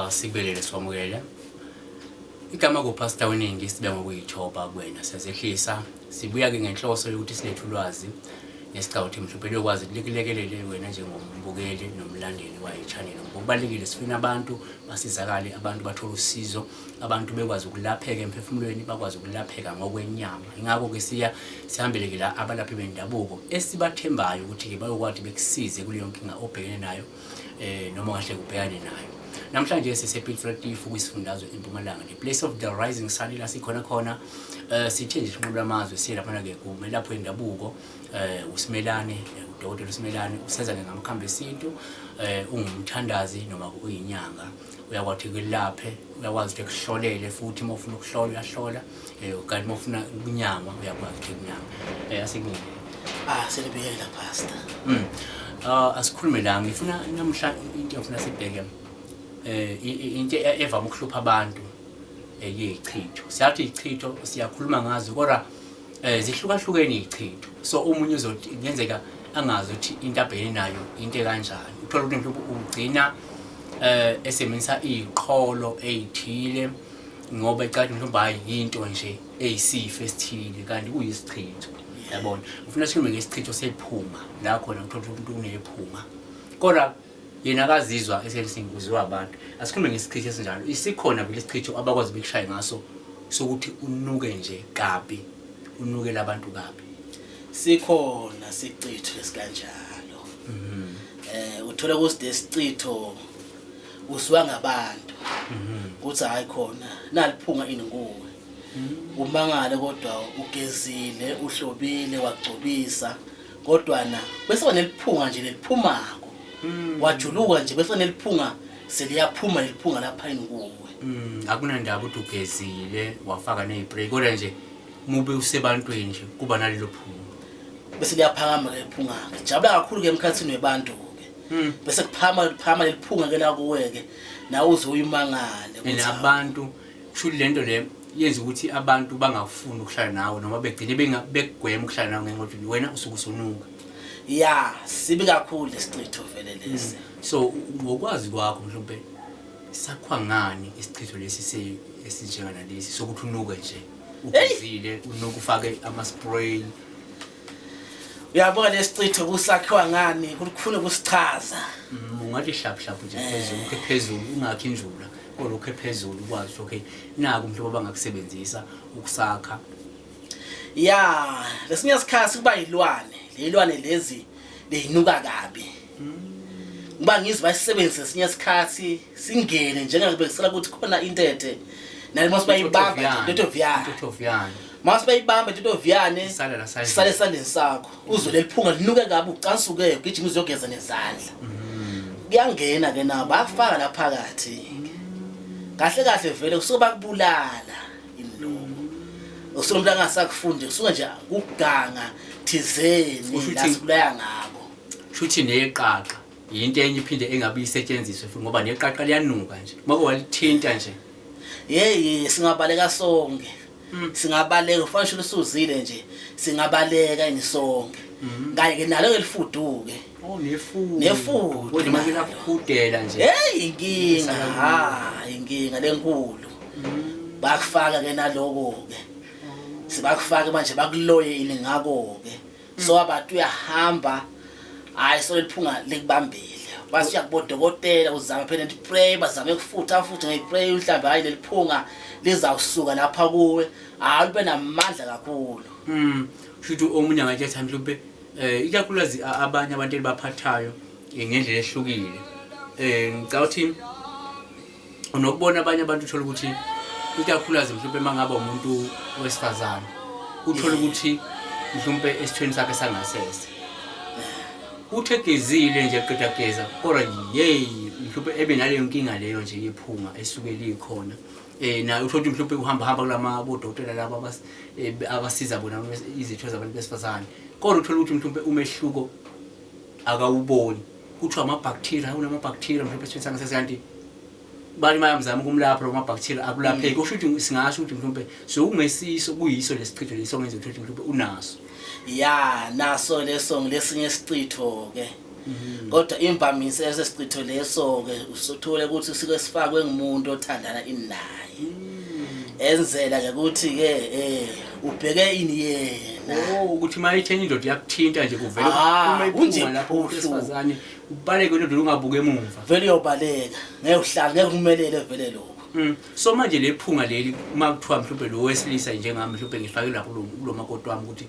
Sikubelele siwamukele. Igama kuPastor Winning sibeka ngokuyithoba kuwena siyazehlisa sibuya ke ngenhloso yokuthi silethe ulwazi nesicawuthi mhlawumbe lokwazi ukulekelele wena njengombukeli nomlandeli wayichannel. Ngokubalekile sifuna abantu basizakale, abantu bathola usizo, abantu bekwazi ukulapheka emphefumulweni, bakwazi ukulapheka ngokwenyama. Ingakho ke sihambele ke la abalaphi bendabuko esibathembayo ukuthi ke bayokwazi bekusize kuleyo nkinga obhekene nayo noma kahle kubhekane nayo. Namhlanje sisepitford kwisifundazwe eMpumalanga, the place of the rising sun la sikhona khona. Sithe nje inqobo lamazwe silaphana ke kumelapho endabuko uSimelane, uDokotela uSimelane usenza ngamakhambi esintu, ungumthandazi noma uyinyanga, uyakwathi kulaphe, uyakwazi ukuhlolele futhi uma ufuna ukuhlola uyahlola, kanti uma ufuna ukunyama uyakwazi ukunyama. Asikubonge. Selibiyela pastor. Asikhulume la, ngifuna namhla into ngifuna sibheke into evama ukuhlupha abantu yichitho. Siyathi ichitho siyakhuluma ngazo kodwa zihlukahlukene ichitho. So umunye uzothi ngenzeka angazi ukuthi into abhekene nayo into kanjani. Uthola ukuthi mhlawumbe ugcina esebenzisa iqholo ezithile ngoba ecade mhlawumbe hayi into nje eyisifo esithile kanti kuyisichitho. Yabona, ufuna sikhulume ngesichitho sephunga la khona uthola umuntu unephunga kodwa yena akazizwa eselisinguzwa abantu. Asikhulume ngesichitho esinjalo. Isikhona vele isichitho abakwazi bekushaye ngaso sokuthi unuke nje kabi, unukela abantu kabi. Sikhona sichitho esikanjalo. Uthola ukuthi lesicitho uswa ngabantu. Kuthi hayi khona naliphunga inguwe. Umangale kodwa ugezile, uhlobile, wagcobisa kodwa na bese waneliphunga nje leliphumako. Wajuluka nje bese neliphunga seliyaphuma leliphunga lapha inguwe. Akunandaba ukuthi ugezile wafaka nezipray kodwa nje mube usebantweni nje kuba nalelo phunga. Bese liyaphakama leliphunga. Jabula kakhulu ke emkhathini webantu ke. Bese kuphama leliphunga ke la kuweke nawe uzoyimangale ukuthi abantu shuli lento le yenza ukuthi abantu bangafuni ukuhlala nawe noma begcine begwema ukuhlala nawe ngenxa yokuthi wena usuke usunuka. Ya, sibi kakhulu lesichitho vele lesi. So ngokwazi kwakho mhlawumbe sakhwa ngani isichitho lesi esinjengana lesi sokuthi unuke nje ugezile unuke ufake ama spray. Uyabona lesichitho kusakhiwa ngani kukhulu kusichaza. Ungathi sharp nje phezulu ungakhi injula kodwa ukhe phezulu ukwazi okay naku mhlawumbe bangakusebenzisa ukusakha. Ya, lesinye isikhathi kuba yilwane. Lelwane lezi leyinuka kabi. Kuba ngizwe bayisebenzise lesinye isikhathi singene njengakubekisela ukuthi khona intete nali mase bayibamba into viyana. Mase bayibamba into viyane sale esandleni sakho uzwe leliphunga linuke kabi ucansuke ugijima uzogeza nezandla. Kuyangena ke nabo bafaka la phakathi. Kahle vele kusuke bakubulala imlomo. Usuke umuntu angasakufundi usuke nje ukuganga thizeni lasikulaya ngabo. Shuthi neqaqa into enye iphinde engabe isetshenziswe futhi ngoba neqaqa liyanuka nje. Mako walithinta nje. Singabaleka sonke. Singabaleka ufanele usuzile nje. Singabaleka inisonke. Kanye ke nalo elifuduke. Nefudu. Kodwa manje lakhudela nje. Inkinga lenkulu. Bakufaka ke naloko ke. Sibakufaka manje bakuloyele ngako ke. So abantu uyahamba hayi so liphunga likubambile. Basiya kubodokotela uzama phela spray bazame ukufutha futhi ngespray mhlambe hayi leliphunga lizawusuka lapha kuwe. Hayi ube namandla kakhulu. Futhi omunye angathi mhlawumbe ikakhulukazi abanye abantu elibaphathayo ngendlela ehlukile. Ngicela ukuthi unokubona abanye abantu uthola ukuthi ikakhulukazi mhlawumbe mangaba umuntu wesifazane uthola ukuthi mhlawumbe esithweni sakhe sangasese uthe gezile nje eqeda geza kodwa mhlawumbe ebe naleyo nkinga leyo nje yephunga esuke likhona. Na uthola mhlawumbe uhamba kulama bodokotela laba abasiza bona izitho zabantu besifazane kodwa uthola ukuthi mhlawumbe umehluko akawuboni. Kuthiwa ama bacteria unama bacteria mhlawumbe esithweni sangasese kanti bani mayamzama ukumlapha lo mabacteria akulapheki kusho ukuthi singasho ukuthi mhlawumbe sokungesiso kuyiso lesichitho lesongenze ukuthi mhlawumbe unaso ya naso leso ngilesinye isicitho ke kodwa imvamisa esesicitho leso ke usothole ukuthi sike sifakwe ngumuntu othandana inaye enzela ke ukuthi ke ubheke ini yena ukuthi mayithenye indoda yakuthinta nje kuvela uma iphuma lapho usifazane ubaleke indoda ungabuke emuva vele uyobaleka ngeke uhlale ngeke kumelele vele lokho so manje lephunga leli uma kuthiwa mhlawumbe lo wesilisa njengami mhlawumbe ngifake lapho kulo makoti wami ukuthi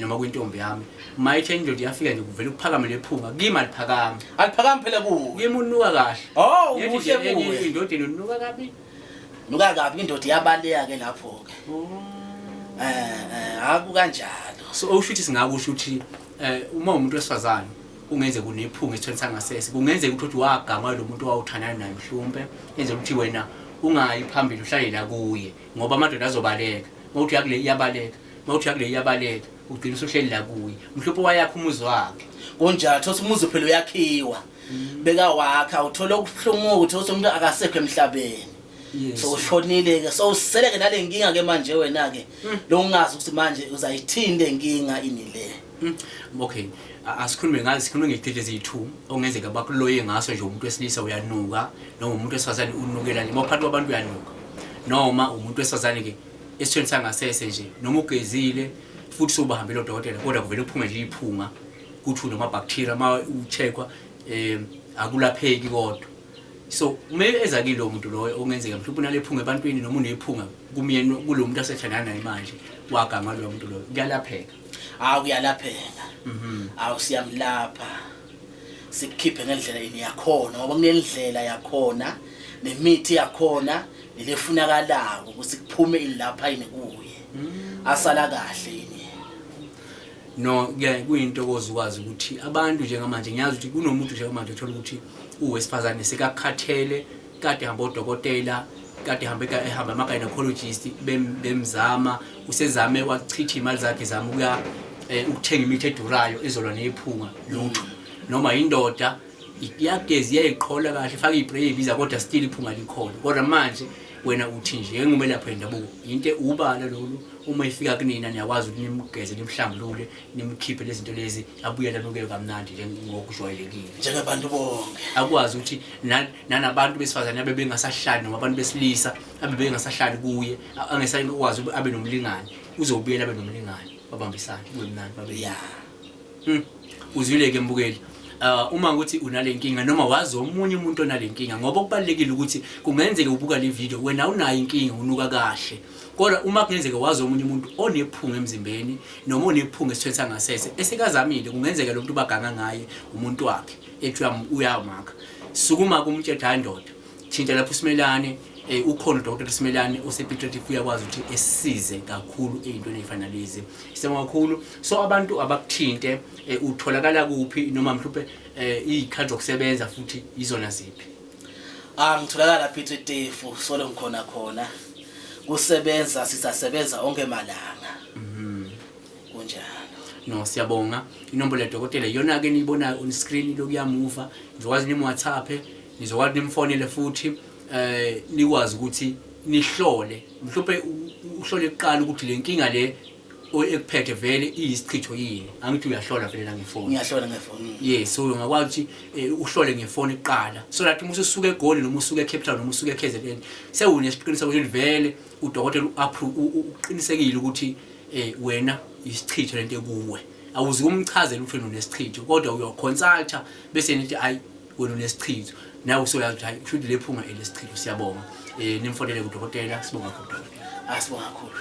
noma kwintombi yami mayithenye indoda yafika nje kuvela ukuphakama lephunga kimi aliphakama phela kuwe kimi unuka kahle uhle kuwe indoda inuka kabi nuka kabi indoda iyabaleka ke lapho ke aku kanjalo so ushuthi singakusho ukuthi uma umuntu wesifazane ungenze kunephunga esithwenisa ngasese kungenzeka ukuthi wagama lo muntu owawuthandana naye mhlawumbe enze ukuthi wena ungayi phambili uhlale la kuye ngoba amadoda azobaleka mawuthi yakule iyabaleka mawuthi yakule iyabaleka ugcina usuhleli la kuye mhlawumbe wayakha umuzi wakhe kunjalo thothi umuzi phela uyakhiwa beka wakha uthola ukuhlunguka uthi umuntu akasekho emhlabeni so ushonile ke so useleke nalenkinga ke manje wena ke lo ungazi ukuthi manje uzayithinda inkinga ini le okay asikhulume ngazi sikhulume ngezithethe ezithu ongenzeka bakuloye ngaso nje umuntu wesilisa uyanuka noma umuntu wesifazane unukela nje mawuphakathi kwabantu uyanuka noma umuntu wesifazane ke esithwenisa ngasese nje noma ugezile futhi sobahambela odokotela kodwa kuvela uphume nje iphunga kuthi noma bacteria ma ucheckwa akulapheki kodwa so ume ezakile lo muntu loyo ongenzeka mhlawumbe unalephunga ebantwini noma unephunga kumyeni kulo muntu asethandana naye manje wagama lo muntu loyo kuyalapheka kuyalapheka siyamlapha sikukhiphe ngendlela ini yakhona ngoba kunendlela yakhona nemithi yakhona nelefunakalayo ukuthi kuphume ilapha yini kuye asala kahle yini no kuyintokozo ukwazi ukuthi abantu njengamanje ngiyazi ukuthi kunomuntu njengamanje uthola ukuthi uwesifazane sekakhathele kade hamba odokotela kade ehamba ama-gynecologist bemzama usezame wachitha imali zakhe zama ukuya ukuthenga imithi edurayo ezolwa nephunga lutho noma indoda iyagezi iyayiqhola kahle ifaka ispray ebiza kodwa still iphunga likhona kodwa manje wena uthi nje ngumelaphi wendabuko into ubala lolu uma ifika kunina niyakwazi ukuthi nimgeze nimhlambulule nimkhiphe lezi zinto lezi abuyela nokeke kamnandi njengokujwayelekile njengabantu bonke akwazi ukuthi nanabantu besifazane abe bengasahlali noma abantu besilisa abe bengasahlali kuye angesayikwazi abe nomlingani uzobuyela abe nomlingani babambisana kube mnandi babe uzwile ke mbukeli uma ukuthi unalenkinga noma wazi omunye umuntu onalenkinga ngoba kubalekile ukuthi kungenzeka ubuka le video wena unayo inkinga unuka kahle kodwa uma kungenzeka wazi omunye umuntu onephunga emzimbeni noma onephunga esithwenisa ngasese esikazamile kungenzeka lo muntu baganga ngaye umuntu wakhe ethi uyamakha sukuma kumthetha indoda thinta lapho simelane ukhona uDr Simelane osepediatric uyakwazi ukuthi esize kakhulu ezintweni ezifana lezi isema kakhulu so abantu abakuthinte utholakala kuphi noma mhlawumbe izikhathi zokusebenza futhi izona ziphi ngitholakala Peter Tefu solo ngikhona khona kusebenza sisasebenza onke malanga kunjalo no siyabonga inombolo yeDokotela iyona ke niyibona on screen lokuyamuva nizokwazi nim WhatsApp nizokwazi nimfonele futhi nikwazi ukuthi nihlole mhlawumbe uhlole eqala ukuthi lenkinga le ekuphethe vele iyisichitho yini angithi uyahlola vele la ngefoni ngiyahlola ngefoni yes so ungakwazi ukuthi uhlole ngefoni eqala so that uma ususuka eGoli noma usuka eCape Town noma usuka eKZN sewunesiqiniseko ukuthi vele uDokotela uqinisekile ukuthi wena isichitho lento kuwe awuzi kumchazela ukuthi wena unesichitho kodwa uyoconsulta bese nithi ayi wena unesichitho nawe usoyazi ukuthi hayi kushuthi lephunga elesichitho siyabonga nimfonele kuDokotela sibonga kakhulu asibonga kakhulu